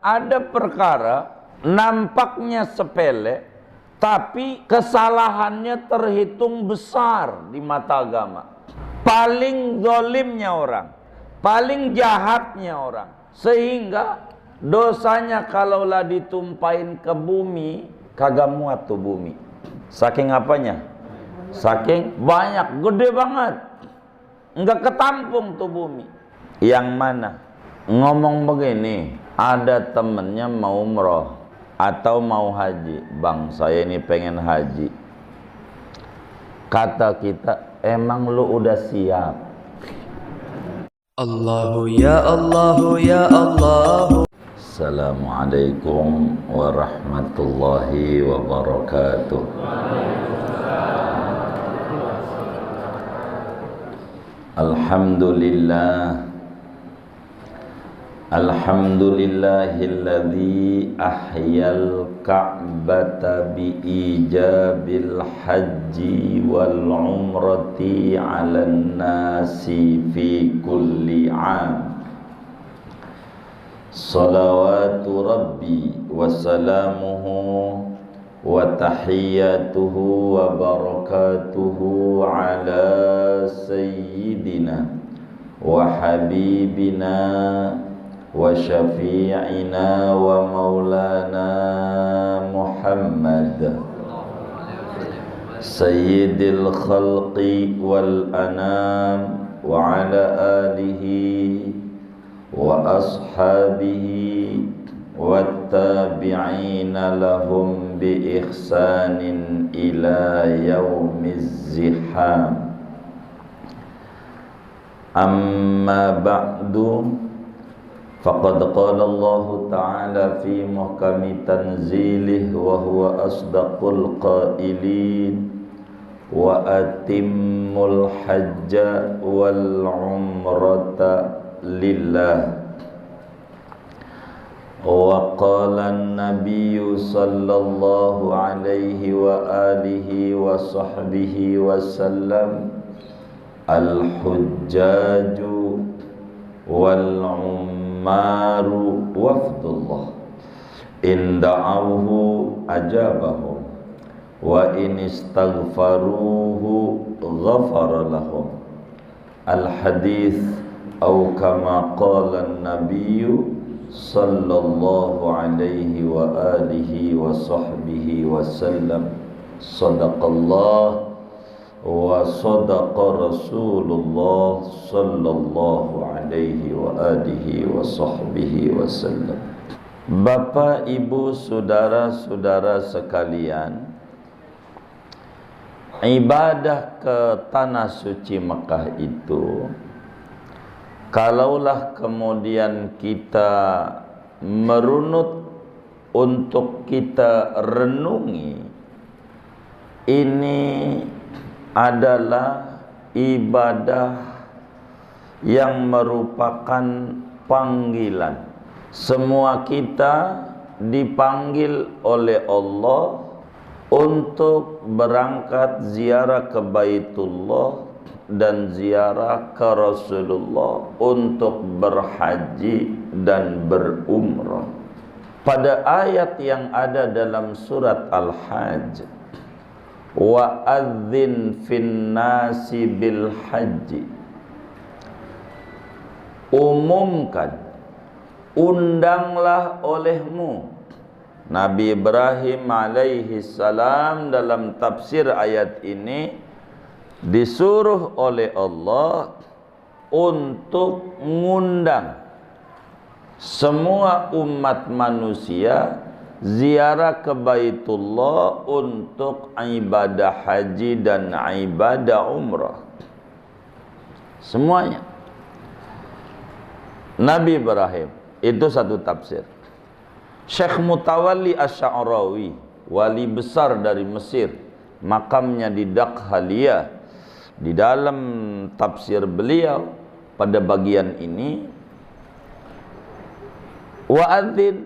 Ada perkara nampaknya sepele, tapi kesalahannya terhitung besar di mata agama. Paling zalimnya orang, paling jahatnya orang, sehingga dosanya kalaulah ditumpahin ke bumi, kagak muat tuh bumi. Saking apanya? Saking banyak, gede banget, enggak ketampung tuh bumi. Yang mana? Ngomong begini, ada temennya mau umroh atau mau haji. Bang, saya ini pengen haji. Kata kita, emang lu udah siap? Allahu ya Allahu ya Allahu. Assalamualaikum warahmatullahi wabarakatuh. Alhamdulillah, alhamdulillahilladzi ahyal ka'bata biijabil haji wal umrati 'alan nasi fi kulli 'am. Salawatu rabbi wa salamuhu wa tahiyyatuhu wa barakatuhu ala sayyidina wa habibina wa syafi'ina wa maulana Muhammad sayyidil khalqi wal anam wa ala alihi wa ashabihi wattabi'ina lahum bi ihsanin ila yaumiz ziham. Amma ba'du, faqad qala Allah ta'ala fi muhkami tanzilih wa huwa asdaqul qailin wa atimmul hajja wal umrata lillah. Wa qala an-nabiyyu sallallahu alaihi wa alihi wa sahbihi wa sallam, al-hujjaju wal ummaru wafdullah, in da'awhu ajabahum wa in istaghfaruhu ghafara lahum. Al-hadith au kama qala an-nabiyyu sallallahu alaihi wa alihi wa sahbihi wa sallam, sadaqallah wa sadaqa Rasulullah sallallahu alaihi wa alihi wa sahbihi wa sallam. Bapak, Ibu, saudara-saudara sekalian, ibadah ke tanah suci Mekah itu, kalaulah kemudian kita merunut untuk kita renungi, ini adalah ibadah yang merupakan panggilan. Semua kita dipanggil oleh Allah untuk berangkat ziarah ke Baitullah dan ziarah ke Rasulullah, untuk berhaji dan berumrah. Pada ayat yang ada dalam surat Al-Hajj, wa adzin fin nasi bil haji, umumkan, undanglah olehmu. Nabi Ibrahim alaihi salam dalam tafsir ayat ini disuruh oleh Allah untuk mengundang semua umat manusia ziarah ke Baitullah untuk ibadah haji dan ibadah umrah. Semuanya. Nabi Ibrahim, itu satu tafsir. Syekh Mutawalli Asy'arawi, wali besar dari Mesir, makamnya di Dakhaliyah, di dalam tafsir beliau pada bagian ini, wa'adzin,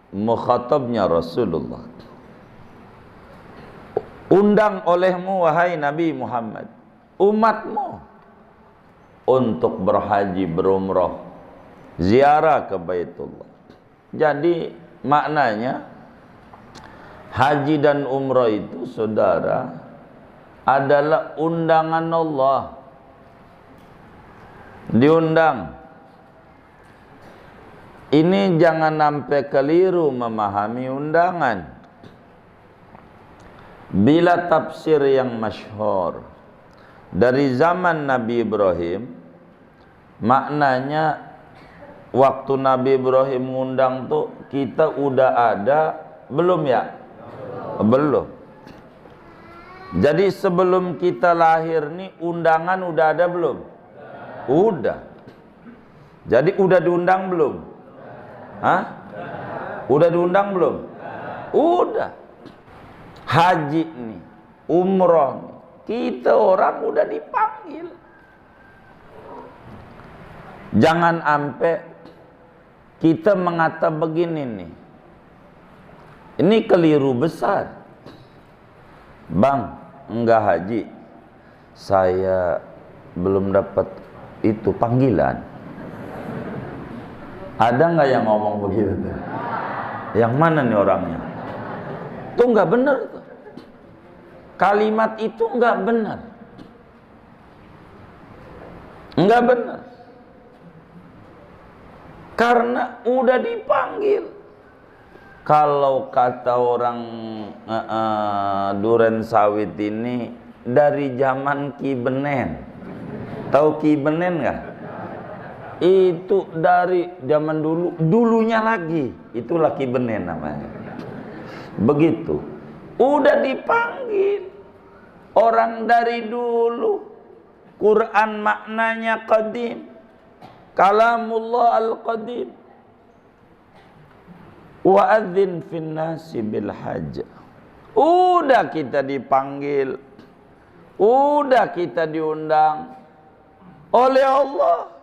mukhatabnya Rasulullah, undang olehmu wahai Nabi Muhammad umatmu untuk berhaji berumrah, ziarah ke Baitullah. Jadi maknanya haji dan umrah itu, saudara, adalah undangan Allah. Diundang. Ini jangan sampai keliru memahami undangan. Bila tafsir yang masyhur dari zaman Nabi Ibrahim, maknanya waktu Nabi Ibrahim ngundang tuh kita udah ada belum ya? Belum. Jadi sebelum kita lahir nih undangan udah ada belum? Udah. Jadi udah diundang belum? Hah? Udah diundang belum? Udah. Haji nih, umroh nih, kita orang udah dipanggil. Jangan sampai kita mengata begini nih. Ini keliru besar. Bang, enggak haji, saya belum dapat itu panggilan. Ada nggak yang ngomong begitu? Yang mana nih orangnya? Itu nggak benar. Kalimat itu nggak benar. Nggak benar. Karena udah dipanggil. Kalau kata orang Duren Sawit ini dari zaman Ki Benen. Tahu Ki Benen nggak? Itu dari zaman dulunya lagi. Itulah Ki Benen namanya. Begitu. Udah dipanggil. Orang dari dulu. Quran maknanya qadim. Kalamullah al-qadim. Wa'adzin finnasi bil hajj. Udah kita dipanggil. Udah kita diundang oleh Allah.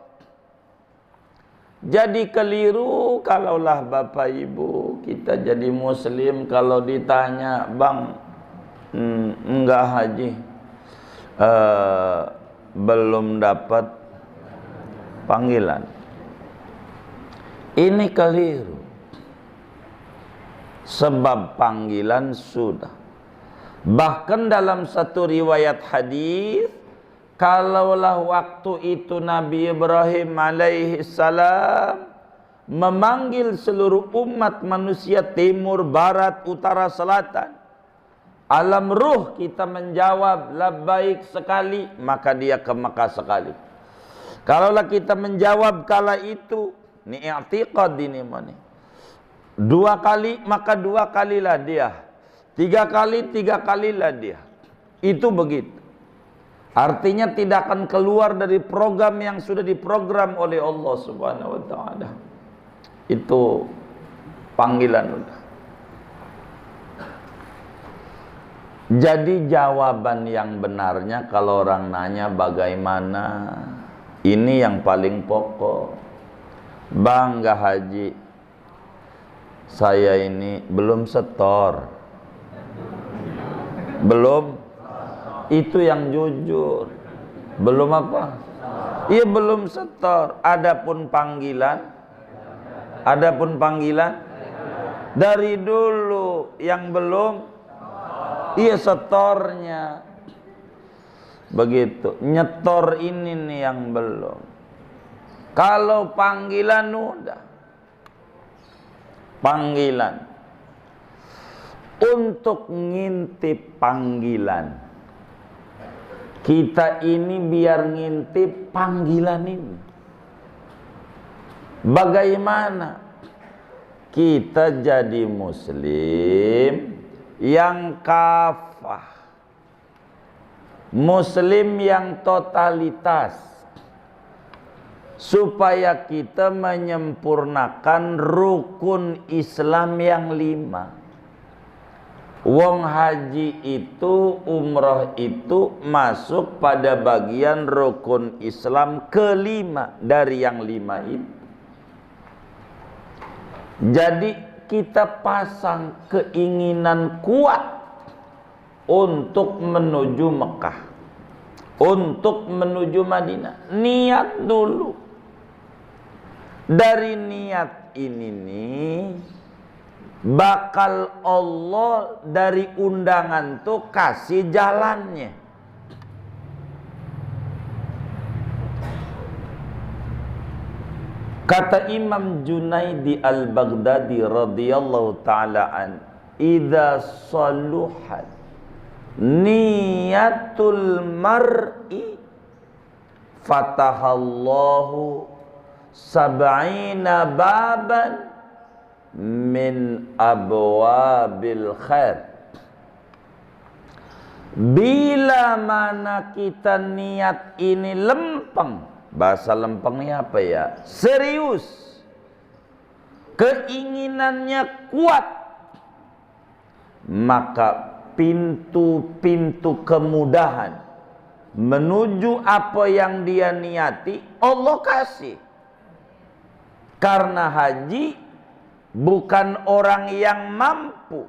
Jadi keliru kalaulah Bapak Ibu kita jadi muslim kalau ditanya, Bang, enggak haji, belum dapat panggilan. Ini keliru. Sebab panggilan sudah. Bahkan dalam satu riwayat hadis, kalaulah waktu itu Nabi Ibrahim alaihi salam memanggil seluruh umat manusia timur, barat, utara, selatan, alam ruh kita menjawab labbaik sekali, maka dia ke Mekah sekali. Kalaulah kita menjawab kala itu, ini i'tiqad ini mana? 2 kali, maka 2 kalilah dia. 3 kali, 3 kalilah dia. Itu begitu. Artinya tidak akan keluar dari program yang sudah diprogram oleh Allah Subhanahu wa taala. Itu panggilan udah. Jadi jawaban yang benarnya kalau orang nanya bagaimana, ini yang paling pokok. Bang, enggak haji, saya ini belum setor. Belum. Itu yang jujur. Belum apa? Iya, belum setor. Adapun panggilan dari dulu yang belum, iya setornya. Begitu. Nyetor ini nih yang belum. Kalau panggilan udah. Panggilan. Untuk ngintip panggilan. Kita ini biar ngintip panggilan ini. Bagaimana kita jadi muslim yang kafah, muslim yang totalitas, supaya kita menyempurnakan rukun Islam yang 5. Wong haji itu, umrah itu masuk pada bagian rukun Islam ke-5 dari yang 5 itu. Jadi kita pasang keinginan kuat untuk menuju Mekah, untuk menuju Madinah. Niat dulu. Dari niat ini nih bakal Allah dari undangan tuh kasih jalannya. Kata Imam Junaidi al-Baghdadi radhiyallahu ta'ala an, idza saluhat niyatul mar'i fatahallahu sab'ina baban min abwabil khair. Bila mana kita niat ini lempeng, bahasa lempengnya apa ya? Serius, keinginannya kuat, maka pintu-pintu kemudahan menuju apa yang dia niati Allah kasih. Karena haji bukan orang yang mampu,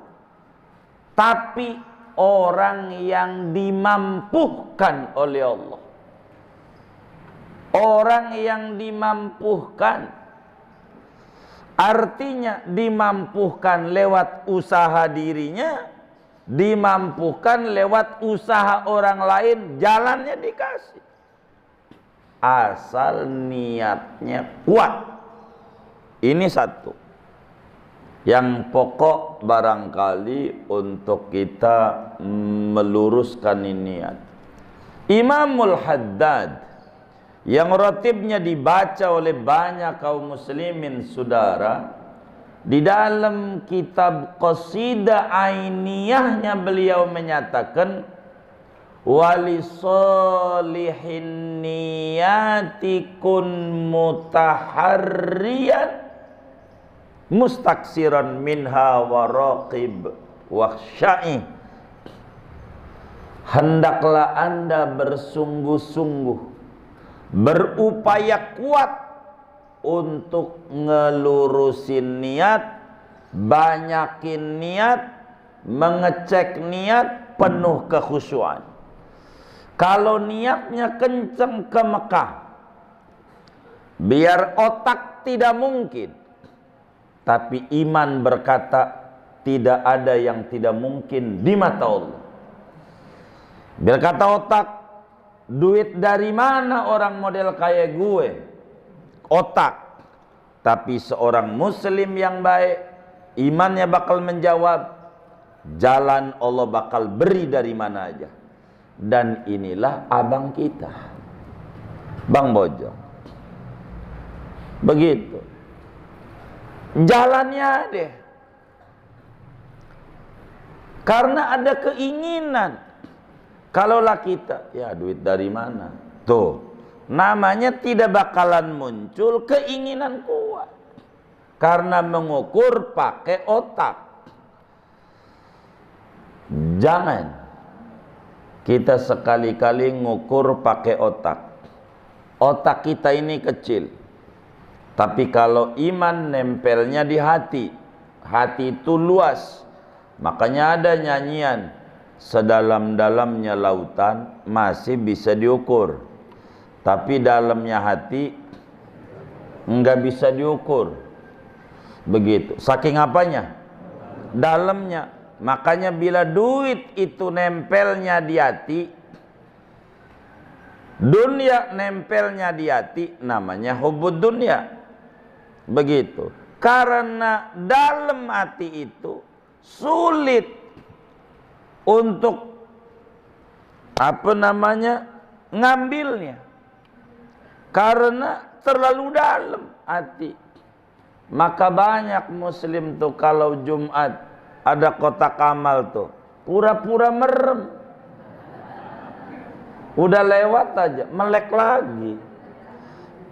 tapi orang yang dimampukan oleh Allah. Orang yang dimampukan, artinya dimampukan lewat usaha dirinya, dimampukan lewat usaha orang lain, jalannya dikasih. Asal niatnya kuat. Ini satu yang pokok barangkali untuk kita meluruskan niat. Imamul Haddad yang ratibnya dibaca oleh banyak kaum muslimin saudara, di dalam kitab Qasidah Ainiyahnya beliau menyatakan, wali solihin niyati kun mutaharriyan mustaksiran minha waraqib wakhsya'i. Hendaklah Anda bersungguh-sungguh, berupaya kuat untuk ngelurusin niat, banyakin niat, mengecek niat, penuh kekhusyuan. Kalau niatnya kenceng ke Mekah, biar otak tidak mungkin, tapi iman berkata tidak ada yang tidak mungkin di mata Allah. Biar kata otak, duit dari mana orang model kayak gue? Otak. Tapi seorang muslim yang baik, imannya bakal menjawab, jalan Allah bakal beri dari mana aja. Dan inilah abang kita, Bang Bojong. Begitu. Jalannya ada. Karena ada keinginan. Kalaulah kita, ya duit dari mana? Tuh, namanya tidak bakalan muncul keinginan kuat. Karena mengukur pakai otak. Jangan kita sekali-kali ngukur pakai otak. Otak kita ini kecil. Tapi kalau iman nempelnya di hati, hati itu luas. Makanya ada nyanyian, sedalam-dalamnya lautan masih bisa diukur, tapi dalamnya hati enggak bisa diukur. Begitu. Saking apanya? Dalamnya. Makanya bila duit itu nempelnya di hati, dunia nempelnya di hati, namanya hubud dunia. Begitu. Karena dalam hati itu sulit untuk ngambilnya, karena terlalu dalam hati. Maka banyak muslim tuh kalau Jumat ada kotak amal tuh pura-pura merem, udah lewat aja melek lagi.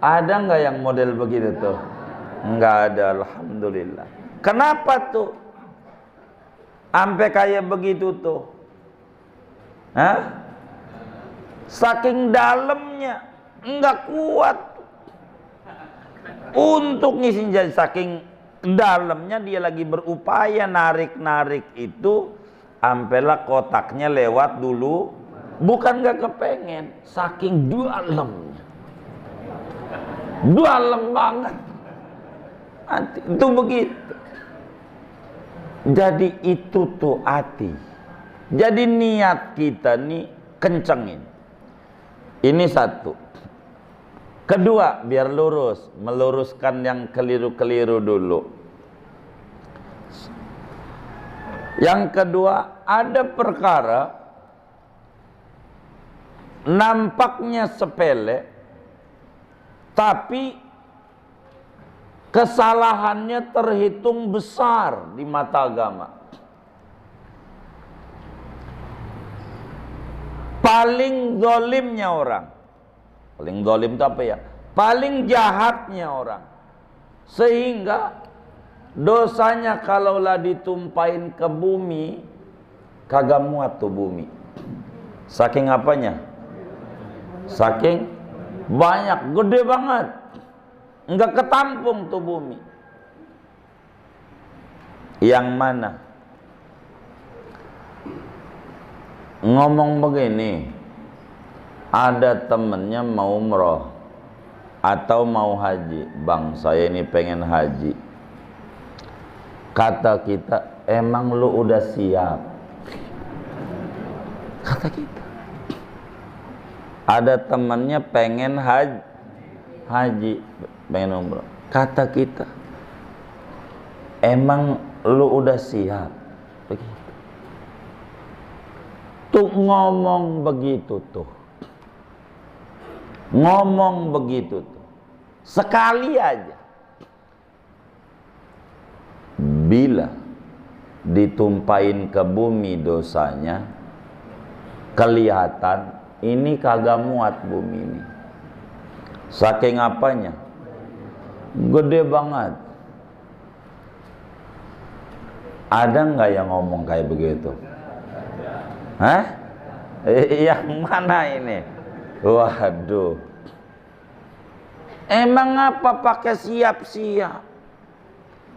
Ada nggak yang model begitu tuh? Nggak ada, alhamdulillah. Kenapa tuh sampai kayak begitu tuh? Hah? Saking dalamnya enggak kuat untuk ngisi. Jadi saking dalamnya dia lagi berupaya narik-narik itu, sampailah kotaknya lewat dulu. Bukan enggak kepengen, saking dalamnya, dalam banget. Hati. Itu begitu. Jadi itu tuh hati. Jadi niat kita nih kencengin. Ini satu. Kedua, biar lurus, meluruskan yang keliru-keliru dulu. Yang kedua, ada perkara nampaknya sepele, tapi kesalahannya terhitung besar di mata agama. Paling zalimnya orang. Paling zalim itu apa ya? Paling jahatnya orang. Sehingga dosanya kalaulah ditumpahin ke bumi, kagak muat tuh bumi. Saking apanya? Saking banyak, gede banget. Enggak ketampung tuh bumi. Yang mana? Ngomong begini, ada temennya mau umroh atau mau haji. Bang, saya ini pengen haji. Kata kita, emang lu udah siap? Kata kita. Ada temennya pengen haji, pengen umroh. Kata kita, emang lu udah siap? Begitu. Tuh ngomong begitu tuh. Ngomong begitu tuh. Sekali aja. Bila ditumpahin ke bumi dosanya, kelihatan ini kagak muat bumi ini. Saking apanya? Gede banget. Ada nggak yang ngomong kayak begitu? Hah? Yang mana ini? Waduh. Emang apa pakai siap-siap?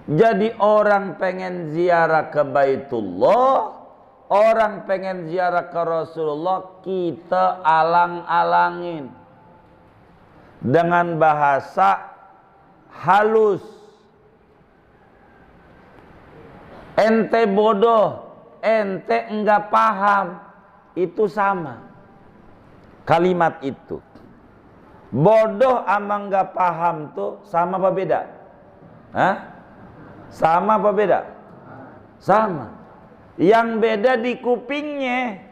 Jadi orang pengen ziarah ke Baitullah, orang pengen ziarah ke Rasulullah, kita alang-alangin dengan bahasa halus. Ente bodoh, ente enggak paham, itu sama. Kalimat itu. Bodoh ama enggak paham tuh sama apa beda? Hah? Sama apa beda? Sama. Yang beda di kupingnya.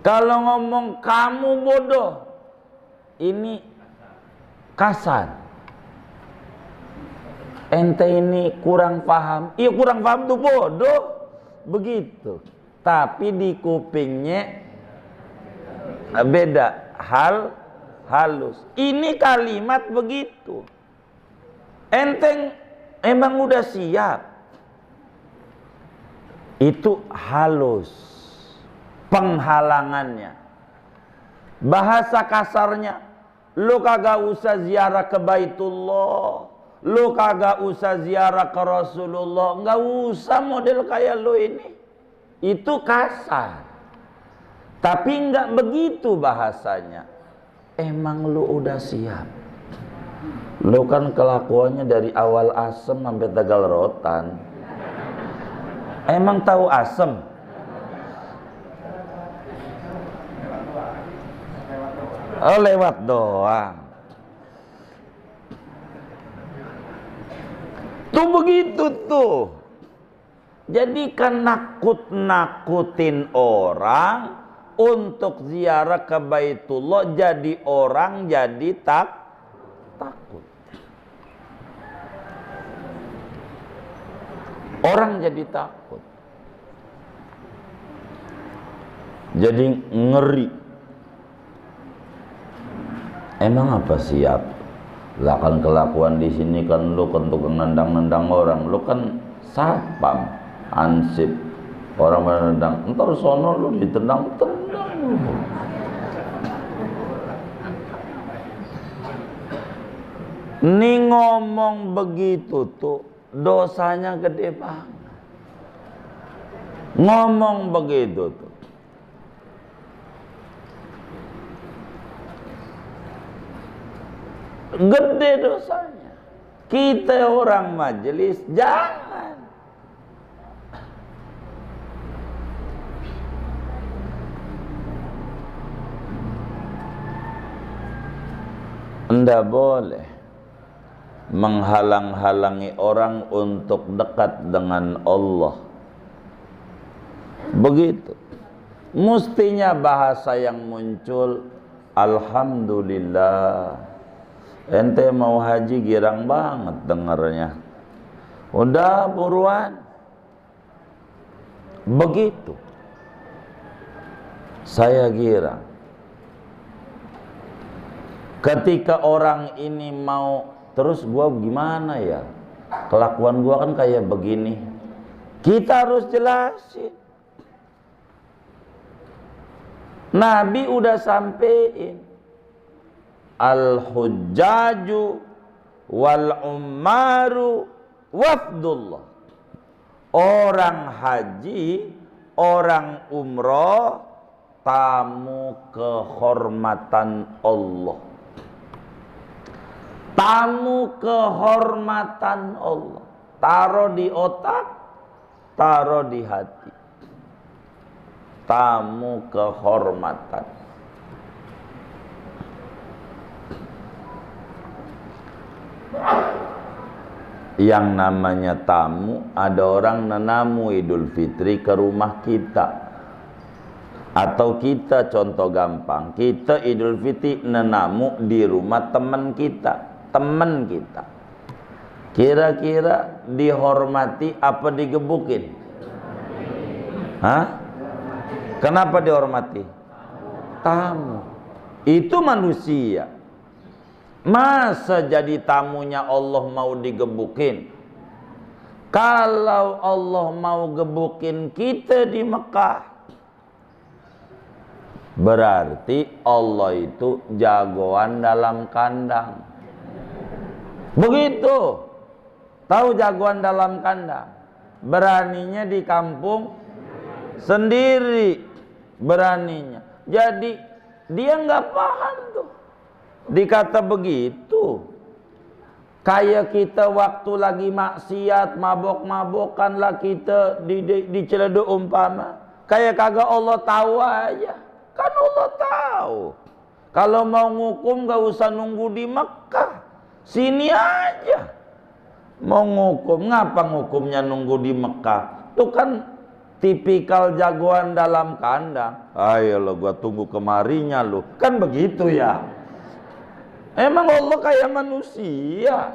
Kalau ngomong kamu bodoh, ini kasar. Ente ini kurang paham. Iya kurang paham tuh bodoh. Begitu. Tapi di kupingnya beda. Halus. Ini kalimat begitu. Ente emang udah siap. Itu halus. Penghalangannya. Bahasa kasarnya, lu kagak usah ziarah ke Baitullah, lu kagak usah ziarah ke Rasulullah, nggak usah model kayak lu ini. Itu kasar. Tapi nggak begitu bahasanya. Emang lu udah siap? Lu kan kelakuannya dari awal asem sampai Tegal Rotan. Emang tahu asem? Oh lewat doang. Tuh begitu tuh. Jadi kan nakut-nakutin orang untuk ziarah ke Baitullah, jadi orang jadi takut. Orang jadi takut. Jadi ngeri. Emang apa siap? Lah kan kelakuan di sini kan lu kan tukang nendang-nendang orang, lu kan satpam, ansip. Orang menendang, entar sono lu ditendang-tendang lu. Nih ngomong begitu tuh dosanya gede banget. Ngomong begitu tuh. Gede dosanya. Kita orang majelis jangan. Anda boleh menghalang-halangi orang untuk dekat dengan Allah. Begitu. Mestinya bahasa yang muncul, alhamdulillah. Ente mau haji girang banget dengarnya. Udah buruan. Begitu. Saya girang. Ketika orang ini mau, terus gua gimana ya? Kelakuan gua kan kayak begini. Kita harus jelasin. Nabi udah sampein. Al-hujjaju wal ummaru wafdullah. Orang haji, orang umroh, tamu kehormatan Allah. Tamu kehormatan Allah. Taruh di otak, taruh di hati. Tamu kehormatan. Yang namanya tamu, ada orang nenamu Idul Fitri ke rumah kita. Atau kita, contoh gampang, kita Idul Fitri nenamu di rumah teman kita. Teman kita. Kira-kira dihormati apa digebukin? Hah? Kenapa dihormati? Tamu. Itu manusia. Masa jadi tamunya Allah mau digebukin? Kalau Allah mau gebukin kita di Mekah, berarti Allah itu jagoan dalam kandang. Begitu. Tahu jagoan dalam kandang? Beraninya di kampung sendiri. Beraninya. Jadi dia nggak paham tuh. Dikata begitu. Kayak kita waktu lagi maksiat, mabok-mabokan lah kita di Ciledug umpama. Kayak kagak Allah tahu aja. Kan Allah tahu. Kalau mau ngukum gak usah nunggu di Mekah. Sini aja. Mau ngukum, ngapa ngukumnya nunggu di Mekah? Itu kan tipikal jagoan dalam kandang. Ayo lo gua tunggu kemarinya lo. Kan begitu ya. Emang Allah kayak manusia.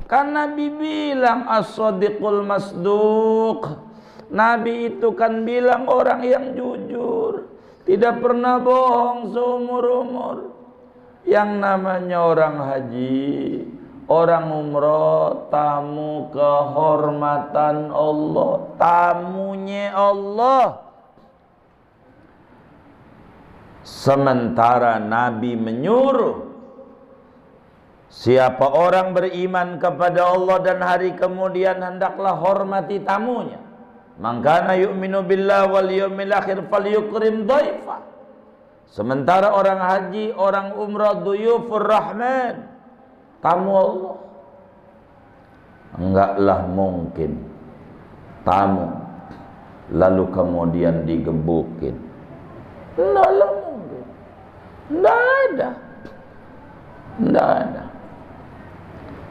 Kan Nabi bilang as-sadiqul masduq. Nabi itu kan bilang orang yang jujur, tidak pernah bohong seumur-umur. Yang namanya orang haji, orang umroh, tamu kehormatan Allah, tamunya Allah. Sementara Nabi menyuruh siapa orang beriman kepada Allah dan hari kemudian hendaklah hormati tamunya. Man kana yu'minu billahi wal yawmil akhir falyukrim dhaifa. Sementara orang haji, orang umrah, duyufur rahman, tamu Allah. Enggaklah mungkin tamu lalu kemudian digebukin. Enggaklah mungkin. Enggak ada. Enggak ada.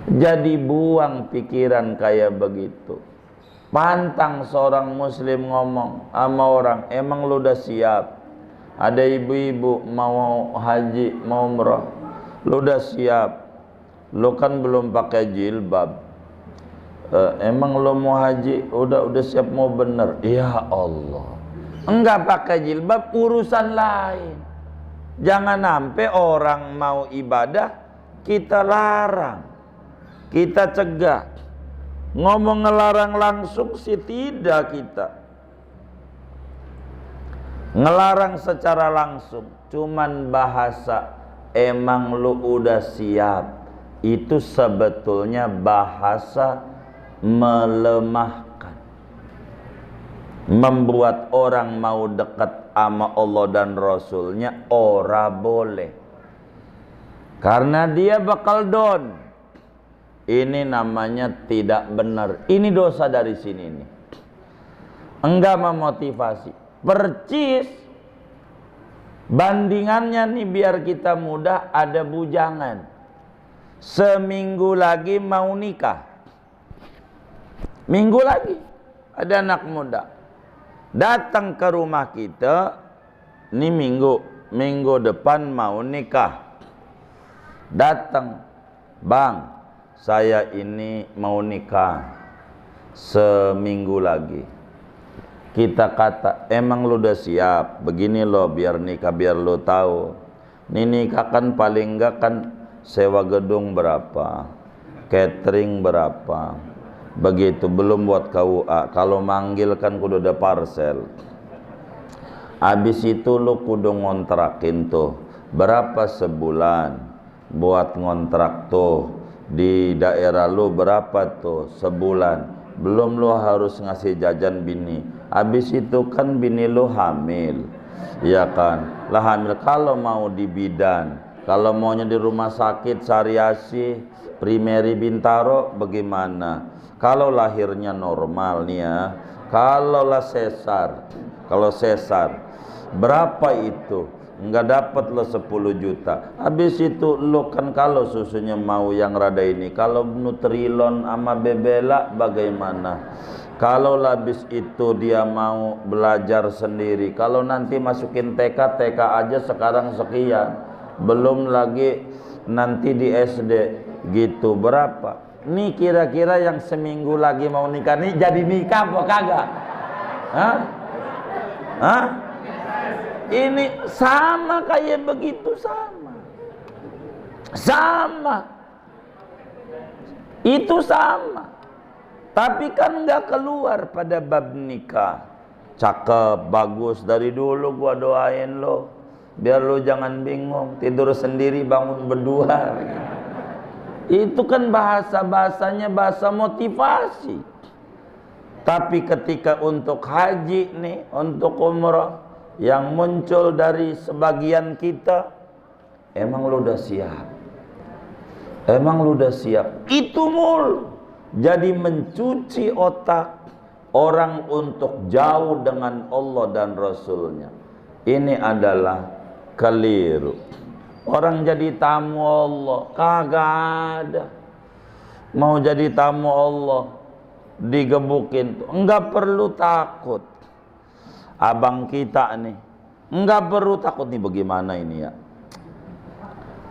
Jadi buang pikiran kayak begitu. Pantang seorang muslim ngomong sama orang, emang lu udah siap? Ada ibu-ibu mau haji, mau umrah, lu udah siap? Lu kan belum pakai jilbab. Emang lu mau haji, udah siap mau bener? Ya Allah. Enggak pakai jilbab urusan lain. Jangan sampai orang mau ibadah kita larang, kita cegah. Ngomong ngelarang langsung sih tidak kita. Ngelarang secara langsung, cuman bahasa emang lu udah siap. Itu sebetulnya bahasa melemahkan, membuat orang mau dekat sama Allah dan Rasulnya ora boleh. Karena dia bakal down. Ini namanya tidak benar. Ini dosa dari sini nih. Enggak memotivasi. Percis bandingannya nih biar kita mudah, ada bujangan. Seminggu lagi mau nikah. Minggu lagi ada anak muda datang ke rumah kita. Ini minggu depan mau nikah. Datang, bang, saya ini mau nikah seminggu lagi. Kita kata, emang lu udah siap? Begini loh, biar nikah, biar lu tahu. Ini nikah kan paling enggak kan sewa gedung berapa, catering berapa, begitu, belum buat KUA. Kalau manggil kan kudu ada parcel. Habis itu lu kudu ngontrakin tuh berapa sebulan. Buat ngontrak tuh di daerah lu berapa tuh sebulan. Belum lu harus ngasih jajan bini. Habis itu kan bini lu hamil, ya kan? Lah hamil kalau mau di bidan, kalau maunya di rumah sakit Sariasi, Primeri Bintaro, bagaimana? Kalau lahirnya normal nih ya, kalau sesar berapa itu? Enggak dapat lo 10 juta. Habis itu lo kan kalau susunya mau yang rada ini, kalau Nutrilon sama Bebela bagaimana? Kalau habis itu dia mau belajar sendiri, kalau nanti masukin TK aja sekarang sekian, belum lagi nanti di SD gitu berapa? Nih kira-kira yang seminggu lagi mau nikah nih jadi nikah apa kagak? Hah? Hah? Ini sama kayak begitu, sama itu sama, tapi kan nggak keluar pada bab nikah. Cakep, bagus, dari dulu gua doain lo biar lo jangan bingung, tidur sendiri bangun berdua. Itu kan bahasanya bahasa motivasi. Tapi ketika untuk haji nih, untuk umrah, yang muncul dari sebagian kita, emang lu udah siap? Emang lu udah siap? Itu mul jadi mencuci otak orang untuk jauh dengan Allah dan Rasulnya. Ini adalah keliru. Orang jadi tamu Allah kagak ada. Mau jadi tamu Allah digebukin tuh, enggak perlu takut. Abang kita nih enggak perlu takut nih, bagaimana ini ya,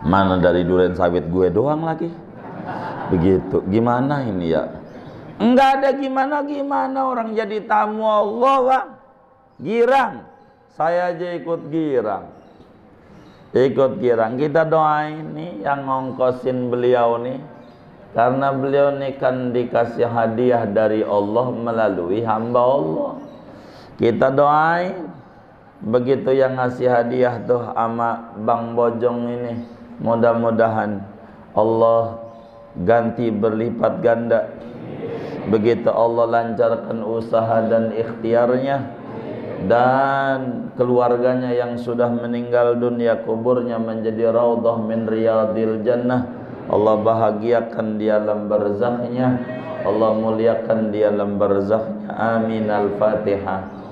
mana dari duren sawit gue doang lagi begitu, gimana ini ya, enggak ada gimana orang jadi tamu Allah bang. Girang, saya aja ikut girang. Kita doain nih yang ngongkosin beliau nih, karena beliau nih kan dikasih hadiah dari Allah melalui hamba Allah. Kita doain, begitu yang ngasih hadiah tuh sama Bang Bojong ini, mudah-mudahan Allah ganti berlipat ganda. Begitu Allah lancarkan usaha dan ikhtiarnya, dan keluarganya yang sudah meninggal dunia, kuburnya menjadi raudhah min riyadil jannah. Allah bahagiakan dia dalam barzakhnya, Allah muliakan dia dalam barzakhnya. Amin. Al-Fatihah.